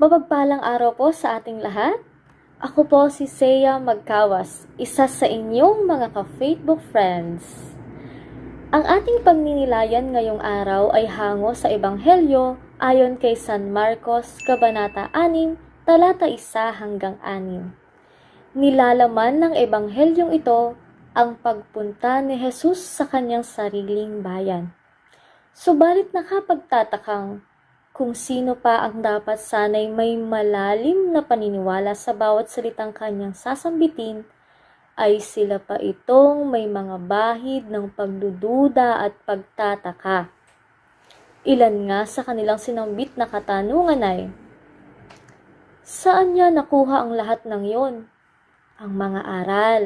Mapagpalang araw po sa ating lahat. Ako po si Seya Magkawas, isa sa inyong mga ka-Facebook friends. Ang ating pagninilayan ngayong araw ay hango sa Ebanghelyo ayon kay San Marcos, Kabanata 6, talata 1 hanggang 6. Nilalaman ng Ebanghelyong ito ang pagpunta ni Jesus sa kanyang sariling bayan. Subalit nakapagtatakang kung sino pa ang dapat sanay may malalim na paniniwala sa bawat salitang kanyang sasambitin, ay sila pa itong may mga bahid ng pagdududa at pagtataka. Ilan nga sa kanilang sinambit na katanungan ay, saan niya nakuha ang lahat ng iyon? Ang mga aral.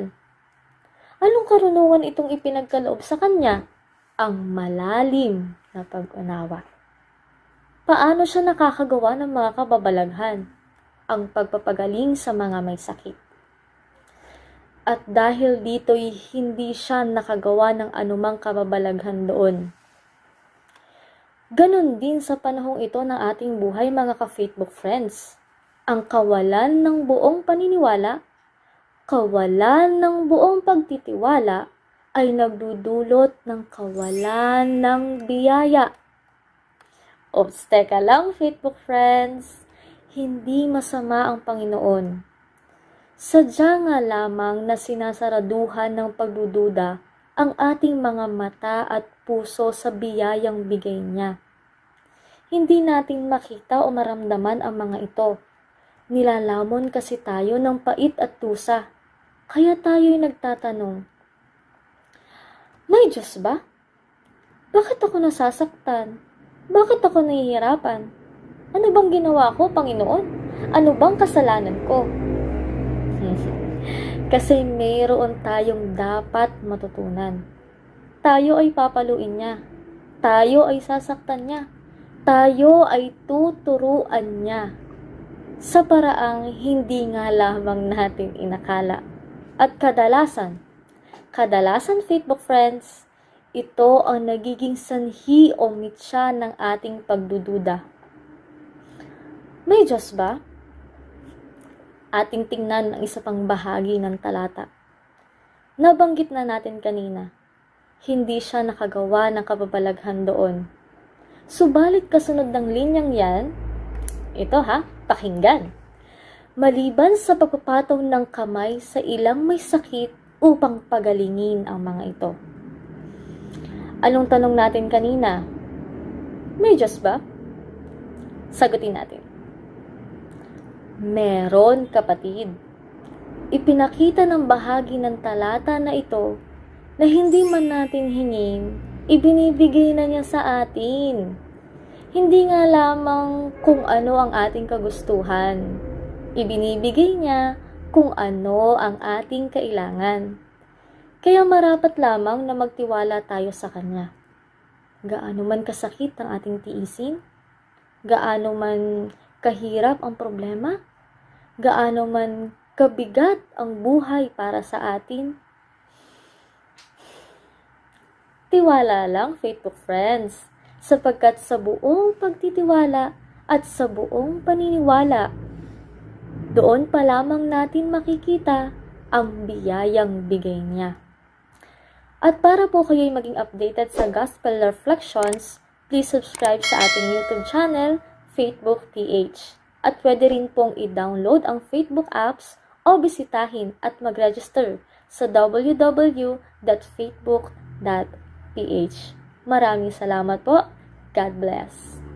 Anong karunungan itong ipinagkaloob sa kanya? Ang malalim na pag-unawa. Paano siya nakakagawa ng mga kababalaghan? Ang pagpapagaling sa mga may sakit. At dahil dito'y hindi siya nakagawa ng anumang kababalaghan doon. Ganon din sa panahong ito ng ating buhay mga ka-Facebook friends. Ang kawalan ng buong paniniwala, kawalan ng buong pagtitiwala ay nagdudulot ng kawalan ng biyaya. Ops, teka lang, Facebook friends. Hindi masama ang Panginoon. Sadya nga lamang na sinasaraduhan ng pagdududa ang ating mga mata at puso sa biyayang bigay niya. Hindi natin makita o maramdaman ang mga ito. Nilalamon kasi tayo ng pait at tusa. Kaya tayo'y nagtatanong, may Diyos ba? Bakit ako nasasaktan? Bakit ako nahihirapan? Ano bang ginawa ko, Panginoon? Ano bang kasalanan ko? Kasi mayroon tayong dapat matutunan. Tayo ay papaluin niya. Tayo ay sasaktan niya. Tayo ay tuturuan niya. Sa paraang hindi nga lamang natin inakala. At kadalasan Facebook friends, ito ang nagiging sanhi o mitya ng ating pagdududa. May Diyos ba? Ating tingnan ang isa pang bahagi ng talata. Nabanggit na natin kanina, hindi siya nakagawa ng kababalaghan doon. Subalit kasunod ng linyang yan, ito pakinggan. Maliban sa pagpapataw ng kamay sa ilang may sakit upang pagalingin ang mga ito. Anong tanong natin kanina? May Diyos ba? Sagutin natin. Meron, kapatid. Ipinakita ng bahagi ng talata na ito na hindi man natin hingin, ibinibigay na niya sa atin. Hindi nga lamang kung ano ang ating kagustuhan. Ibinibigay niya kung ano ang ating kailangan. Kaya marapat lamang na magtiwala tayo sa Kanya. Gaano man kasakit ang ating tiisin, gaano man kahirap ang problema, gaano man kabigat ang buhay para sa atin, tiwala lang, Facebook friends, sapagkat sa buong pagtitiwala at sa buong paniniwala, doon pa lamang natin makikita ang biyayang bigay niya. At para po kayo'y maging updated sa Gospel Reflections, please subscribe sa ating YouTube channel, Facebook PH. At pwede rin pong i-download ang Facebook apps o bisitahin at mag-register sa www.facebook.ph. Maraming salamat po. God bless.